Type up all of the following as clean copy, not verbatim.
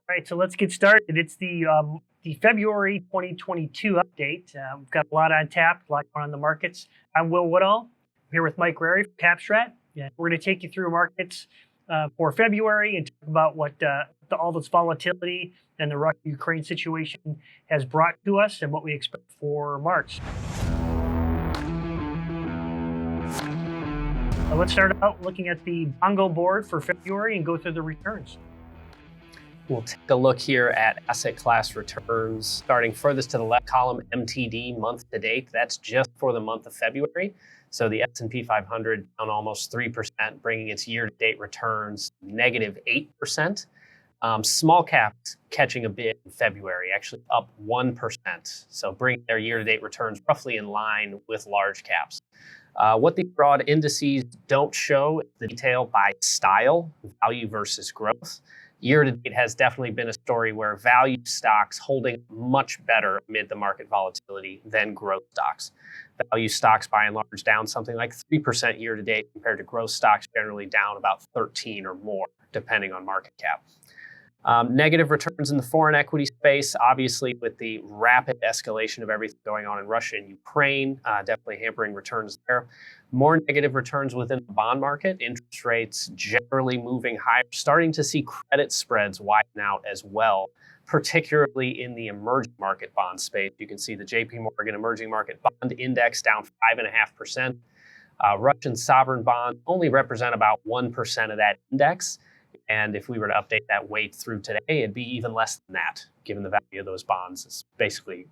All right, so let's get started. It's the February 2022 update. We've got a lot on tap, a lot going on in the markets. I'm Will Woodall. I'm here with Mike Rarey from CAP STRAT. Yeah, we're going to take you through markets for February and talk about what all this volatility and the Russia-Ukraine situation has brought to us and what we expect for March. Let's start out looking at the bongo board for February and go through the returns. We'll take a look here at asset class returns. Starting furthest to the left column, MTD month to date. That's just for the month of February. So the S&P 500 down almost 3%, bringing its year-to-date returns negative 8%. Small caps catching a bit in February, actually up 1%. So bringing their year-to-date returns roughly in line with large caps. What the broad indices don't show is the detail by style, value versus growth. Year-to-date has definitely been a story where value stocks holding much better amid the market volatility than growth stocks. Value stocks, by and large, down something like 3% year-to-date compared to growth stocks generally down about 13 or more, depending on market cap. Negative returns in the foreign equity space, obviously with the rapid escalation of everything going on in Russia and Ukraine, definitely hampering returns there. More negative returns within the bond market, interest rates generally moving higher, starting to see credit spreads widen out as well, particularly in the emerging market bond space. You can see the JP Morgan Emerging Market Bond Index down 5.5%. Russian sovereign bonds only represent about 1% of that index. And if we were to update that weight through today, it'd be even less than that, given the value of those bonds. It's basically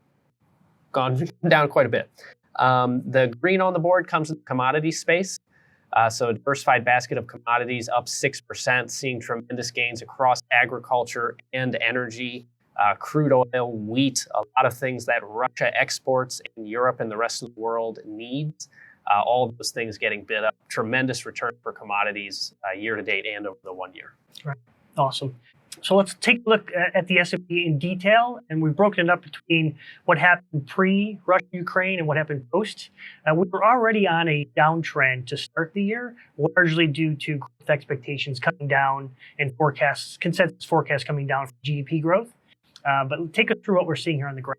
gone down quite a bit. The green on the board comes in the commodity space. So a diversified basket of commodities up 6%, seeing tremendous gains across agriculture and energy, crude oil, wheat, a lot of things that Russia exports and Europe and the rest of the world needs. All of those things getting bid up. Tremendous return for commodities year to date and over the 1 year. Right. Awesome. So let's take a look at the S&P in detail, and we've broken it up between what happened pre-Russia-Ukraine and what happened post. We were already on a downtrend to start the year, largely due to growth expectations coming down and consensus forecasts coming down for GDP growth. But take us through what we're seeing here on the graph.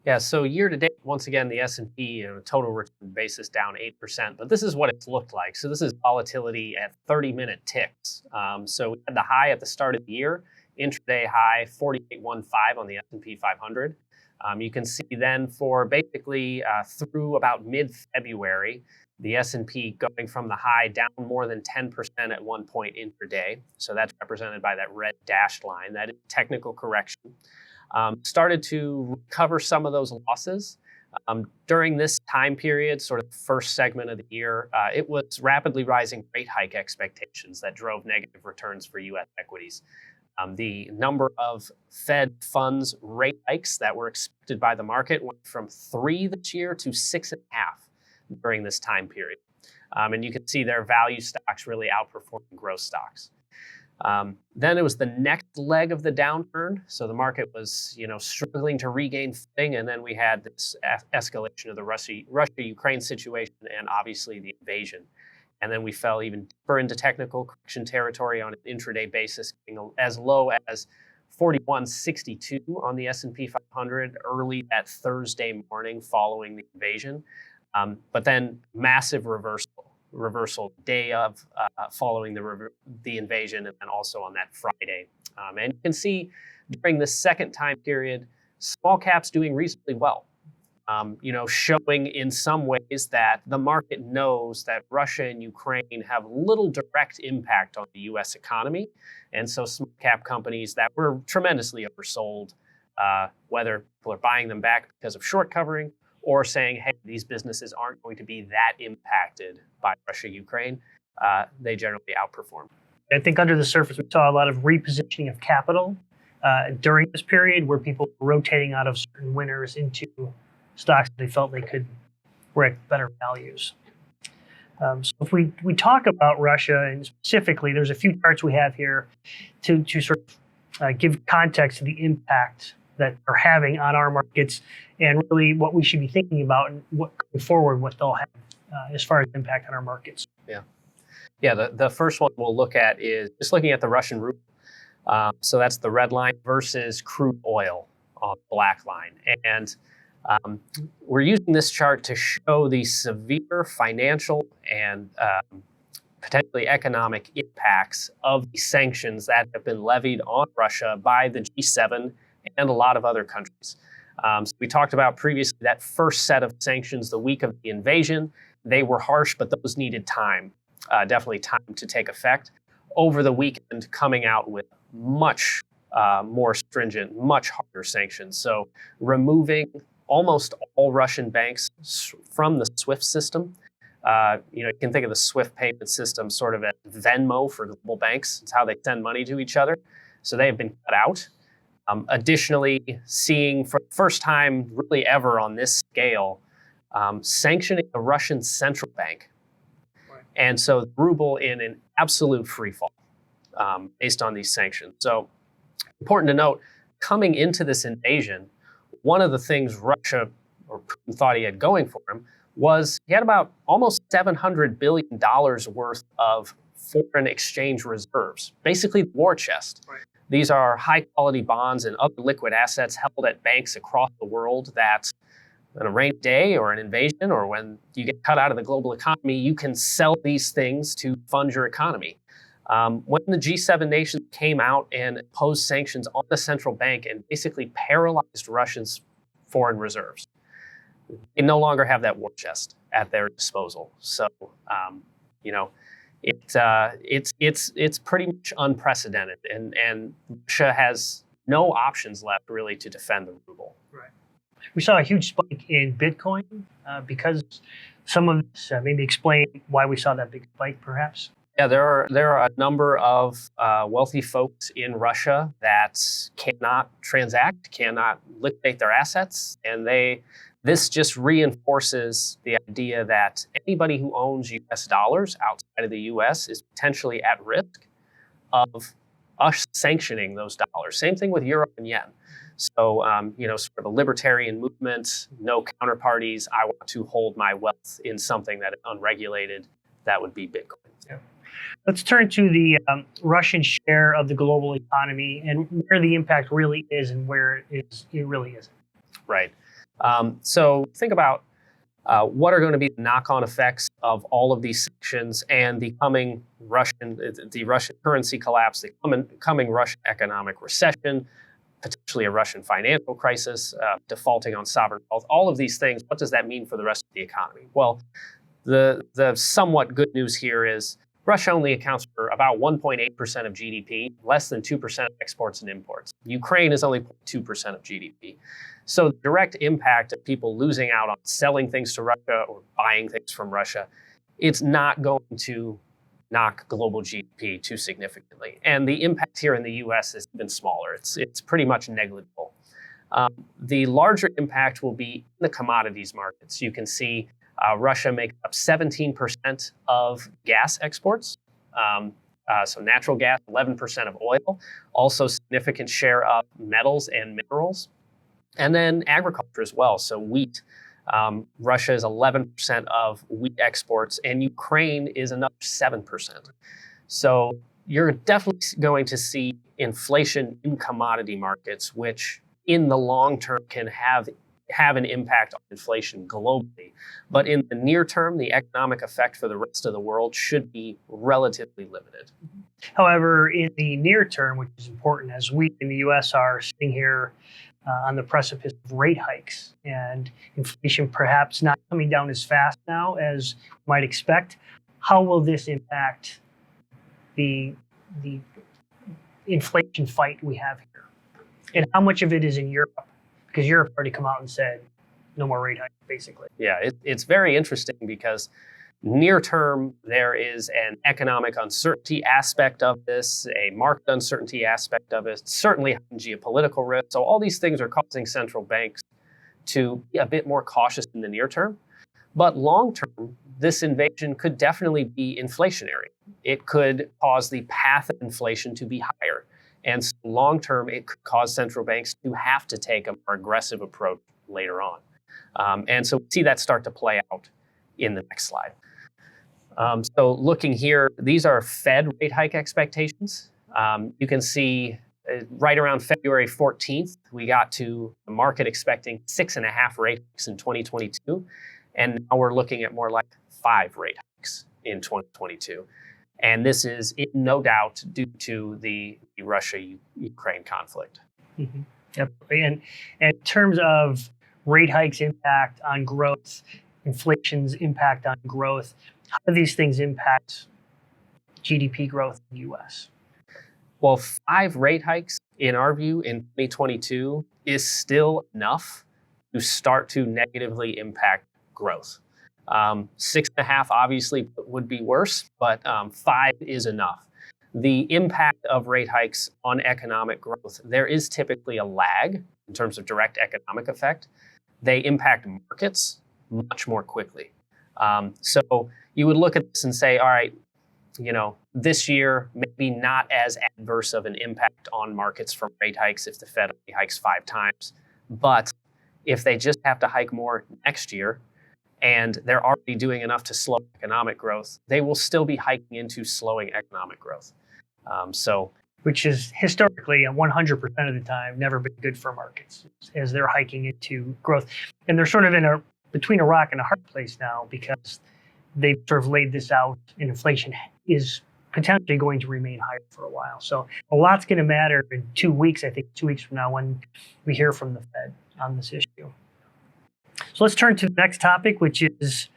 Yeah, so year to date, once again, the S&P total return basis down 8%, but this is what it's looked like. So this is volatility at 30-minute ticks. So we had the high at the start of the year, intraday high 48.15 on the S&P 500. You can see then for basically through about mid-February, the S&P going from the high down more than 10% at one point intraday. So that's represented by that red dashed line. That is technical correction. Started to recover some of those losses. During this time period, sort of the first segment of the year, it was rapidly rising rate hike expectations that drove negative returns for U.S. equities. The number of Fed funds rate hikes that were expected by the market went from 3 this year to 6.5 during this time period. And you can see their value stocks really outperforming growth stocks. Then it was the next leg of the downturn. So the market was, struggling to regain footing, and then we had this escalation of the Russia-Ukraine situation and obviously the invasion. And then we fell even deeper into technical correction territory on an intraday basis, getting as low as 41.62 on the S&P 500 early that Thursday morning following the invasion. But then massive reversal day of following the invasion, and then also on that Friday. And you can see during the second time period, small caps doing reasonably well. Showing in some ways that the market knows that Russia and Ukraine have little direct impact on the U.S. economy. And so small cap companies that were tremendously oversold, whether people are buying them back because of short covering or saying, hey, these businesses aren't going to be that impacted by Russia-Ukraine, they generally outperform. I think under the surface, we saw a lot of repositioning of capital during this period where people were rotating out of certain winners into stocks that they felt were at better values. So if we talk about Russia, and specifically, there's a few charts we have here to sort of give context to the impact that they're having on our markets and really what we should be thinking about and what going forward, what they'll have as far as impact on our markets. Yeah. The first one we'll look at is just looking at the Russian ruble. So that's the red line versus crude oil on the black line. And we're using this chart to show the severe financial and potentially economic impacts of the sanctions that have been levied on Russia by the G7 and a lot of other countries. So we talked about previously that first set of sanctions the week of the invasion. They were harsh, but those needed time, definitely time to take effect. Over the weekend, coming out with much more stringent, much harder sanctions. So removing almost all Russian banks from the SWIFT system. You can think of the SWIFT payment system sort of as Venmo for global banks. It's how they send money to each other. So they have been cut out. Additionally, seeing for the first time really ever on this scale, sanctioning the Russian central bank. Right. And so the ruble in an absolute free fall based on these sanctions. So important to note, coming into this invasion, one of the things Russia or Putin thought he had going for him was he had about almost $700 billion worth of foreign exchange reserves, basically the war chest. Right. These are high-quality bonds and other liquid assets held at banks across the world that on a rainy day or an invasion or when you get cut out of the global economy, you can sell these things to fund your economy. When the G7 nations came out and imposed sanctions on the central bank and basically paralyzed Russia's foreign reserves, they no longer have that war chest at their disposal. So, it's pretty much unprecedented, and Russia has no options left really to defend the ruble. Right. We saw a huge spike in Bitcoin because some of this. Maybe explain why we saw that big spike, perhaps. Yeah, there are a number of wealthy folks in Russia that cannot transact, cannot liquidate their assets, and this just reinforces the idea that anybody who owns U.S. dollars outside of the U.S. is potentially at risk of us sanctioning those dollars. Same thing with euro and yen. So, sort of a libertarian movement, no counterparties. I want to hold my wealth in something that is unregulated. That would be Bitcoin. Yeah. Let's turn to the Russian share of the global economy and where the impact really is and where it really isn't. Right. So think about what are going to be the knock-on effects of all of these sanctions and the coming Russian currency collapse, the coming Russian economic recession, potentially a Russian financial crisis, defaulting on sovereign wealth. All of these things. What does that mean for the rest of the economy? Well, the somewhat good news here is Russia only accounts for about 1.8% of GDP, less than 2% of exports and imports. Ukraine is only 0.2% of GDP. So the direct impact of people losing out on selling things to Russia or buying things from Russia, it's not going to knock global GDP too significantly. And the impact here in the US is even smaller. It's pretty much negligible. The larger impact will be in the commodities markets. You can see Russia makes up 17% of gas exports. So natural gas, 11% of oil, also significant share of metals and minerals. And then agriculture as well. So wheat, Russia is 11% of wheat exports, and Ukraine is another 7%. So you're definitely going to see inflation in commodity markets, which in the long term can have an impact on inflation globally. But in the near term, the economic effect for the rest of the world should be relatively limited. However, in the near term, which is important, as we in the U.S. are sitting here on the precipice of rate hikes and inflation perhaps not coming down as fast now as you might expect, how will this impact the inflation fight we have here? And how much of it is in Europe? Because Europe already come out and said no more rate hikes, basically. Yeah, it's very interesting because near term, there is an economic uncertainty aspect of this, a market uncertainty aspect of it, certainly geopolitical risk. So all these things are causing central banks to be a bit more cautious in the near term. But long term, this invasion could definitely be inflationary. It could cause the path of inflation to be higher. And so long term, it could cause central banks to have to take a more aggressive approach later on. And so we see that start to play out in the next slide. So looking here, these are Fed rate hike expectations. You can see right around February 14th, we got to the market expecting 6.5 rate hikes in 2022. And now we're looking at more like 5 rate hikes in 2022. And this is no doubt due to the Russia-Ukraine conflict. Mm-hmm. Yep. And in terms of rate hikes' impact on growth, inflation's impact on growth, how do these things impact GDP growth in the U.S.? Well, 5 rate hikes, in our view, in 2022 is still enough to start to negatively impact growth. 6.5 obviously would be worse, but 5 is enough. The impact of rate hikes on economic growth, there is typically a lag in terms of direct economic effect. They impact markets much more quickly. So you would look at this and say, all right, this year, maybe not as adverse of an impact on markets from rate hikes if the Fed only hikes 5 times. But if they just have to hike more next year, and they're already doing enough to slow economic growth, they will still be hiking into slowing economic growth. Which is historically, 100% of the time, never been good for markets as they're hiking into growth. And they're sort of between a rock and a hard place now because they've sort of laid this out, and inflation is potentially going to remain higher for a while. So a lot's going to matter in 2 weeks, I think 2 weeks from now, when we hear from the Fed on this issue. So let's turn to the next topic, which is,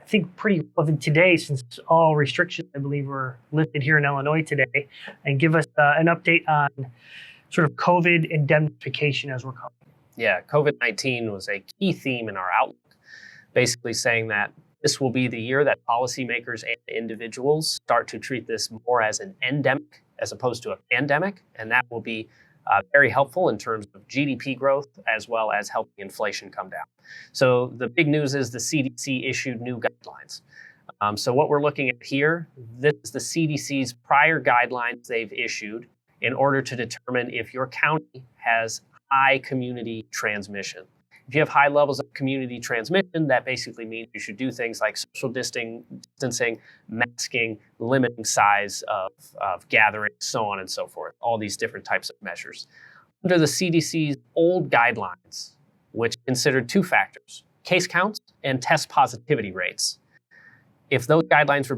I think, pretty relevant today since all restrictions, I believe, were lifted here in Illinois today, and give us an update on sort of COVID indemnification as we're calling it. Yeah, COVID-19 was a key theme in our outlook, basically saying that this will be the year that policymakers and individuals start to treat this more as an endemic as opposed to a pandemic, and that will be very helpful in terms of GDP growth as well as helping inflation come down. So the big news is the CDC issued new guidelines. So what we're looking at here, this is the CDC's prior guidelines they've issued in order to determine if your county has high community transmission. If you have high levels of community transmission, that basically means you should do things like social distancing, masking, limiting size of gatherings, so on and so forth, all these different types of measures. Under the CDC's old guidelines, which considered 2 factors, case counts and test positivity rates, if those guidelines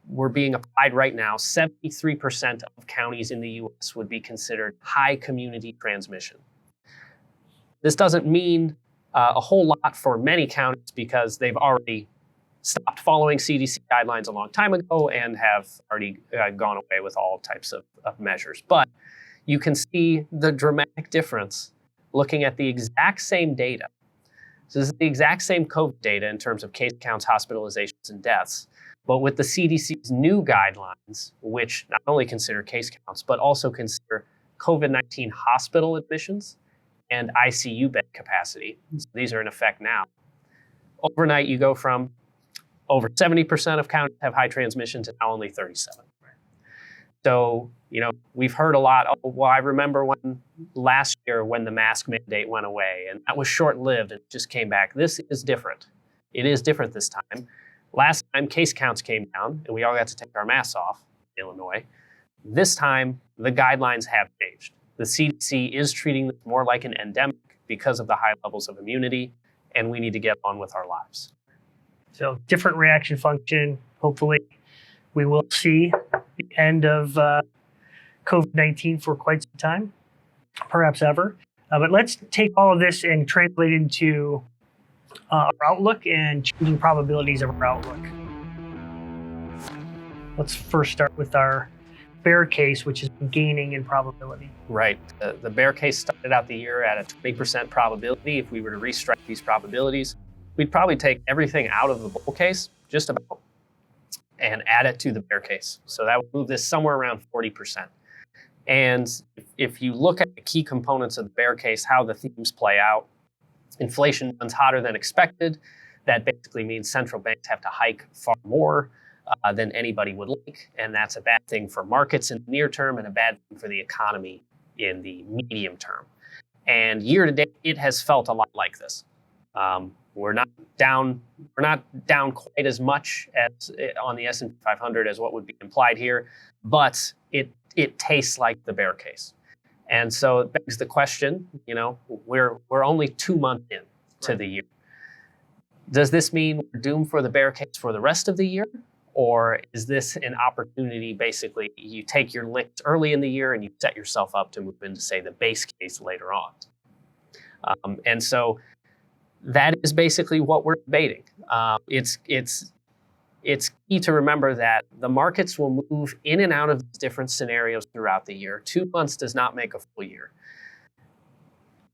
were being applied right now, 73% of counties in the U.S. would be considered high community transmission. This doesn't mean a whole lot for many counties because they've already stopped following CDC guidelines a long time ago and have already gone away with all types of measures. But you can see the dramatic difference looking at the exact same data. So this is the exact same COVID data in terms of case counts, hospitalizations, and deaths. But with the CDC's new guidelines, which not only consider case counts, but also consider COVID-19 hospital admissions and ICU bed capacity. So these are in effect now. Overnight, you go from over 70% of counties have high transmission to now only 37. So, we've heard a lot. Oh, well, I remember last year when the mask mandate went away, and that was short-lived and just came back. This is different. It is different this time. Last time, case counts came down, and we all got to take our masks off in Illinois. This time, the guidelines have changed. The CDC is treating this more like an endemic because of the high levels of immunity, and we need to get on with our lives. So different reaction function. Hopefully, we will see the end of COVID-19 for quite some time, perhaps ever. But let's take all of this and translate into our outlook and changing probabilities of our outlook. Let's first start with our bear case, which is gaining in probability. Right. The bear case started out the year at a 20% probability. If we were to restrike these probabilities, we'd probably take everything out of the bull case, just about, and add it to the bear case. So that would move this somewhere around 40%. And if you look at the key components of the bear case, how the themes play out, inflation runs hotter than expected. That basically means central banks have to hike far more than anybody would like. And that's a bad thing for markets in the near term and a bad thing for the economy in the medium term. And year to date, it has felt a lot like this. We're not down. We're not down quite as much as on the S&P 500 as what would be implied here, but it tastes like the bear case. And so it begs the question, we're only 2 months in to the year. Does this mean we're doomed for the bear case for the rest of the year? Or is this an opportunity, basically, you take your licks early in the year and you set yourself up to move into, say, the base case later on? And so that is basically what we're debating. It's key to remember that the markets will move in and out of these different scenarios throughout the year. 2 months does not make a full year.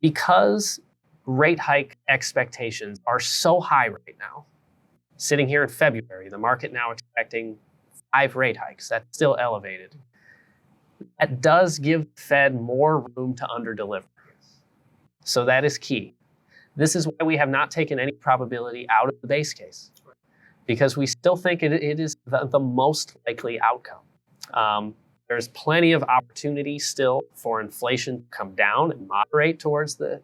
Because rate hike expectations are so high right now, sitting here in February, the market now expecting 5 rate hikes. That's still elevated. That does give the Fed more room to underdeliver. So that is key. This is why we have not taken any probability out of the base case, because we still think it is the most likely outcome. There's plenty of opportunity still for inflation to come down and moderate towards the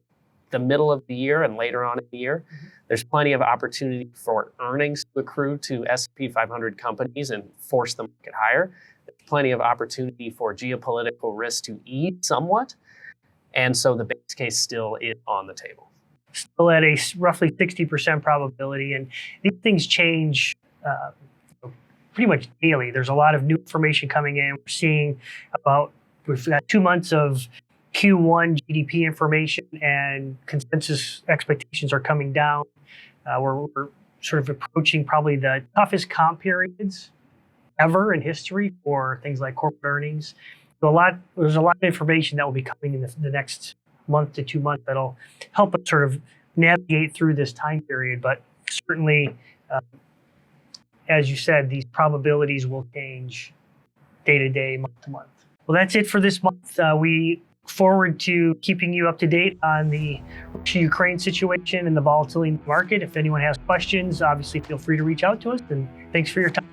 middle of the year and later on in the year. There's plenty of opportunity for earnings to accrue to S&P 500 companies and force the market higher. There's plenty of opportunity for geopolitical risk to ease somewhat. And so the base case still is on the table. Still at a roughly 60% probability. And these things change pretty much daily. There's a lot of new information coming in. We're seeing we've got 2 months of Q1 GDP information, and consensus expectations are coming down. We're sort of approaching probably the toughest comp periods ever in history for things like corporate earnings. So there's a lot of information that will be coming in the next month to 2 months that'll help us sort of navigate through this time period. But certainly, as you said, these probabilities will change day to day, month to month. Well, that's it for this month. We look forward to keeping you up to date on the Russia-Ukraine situation and the volatility in the market. If anyone has questions, obviously feel free to reach out to us. And thanks for your time.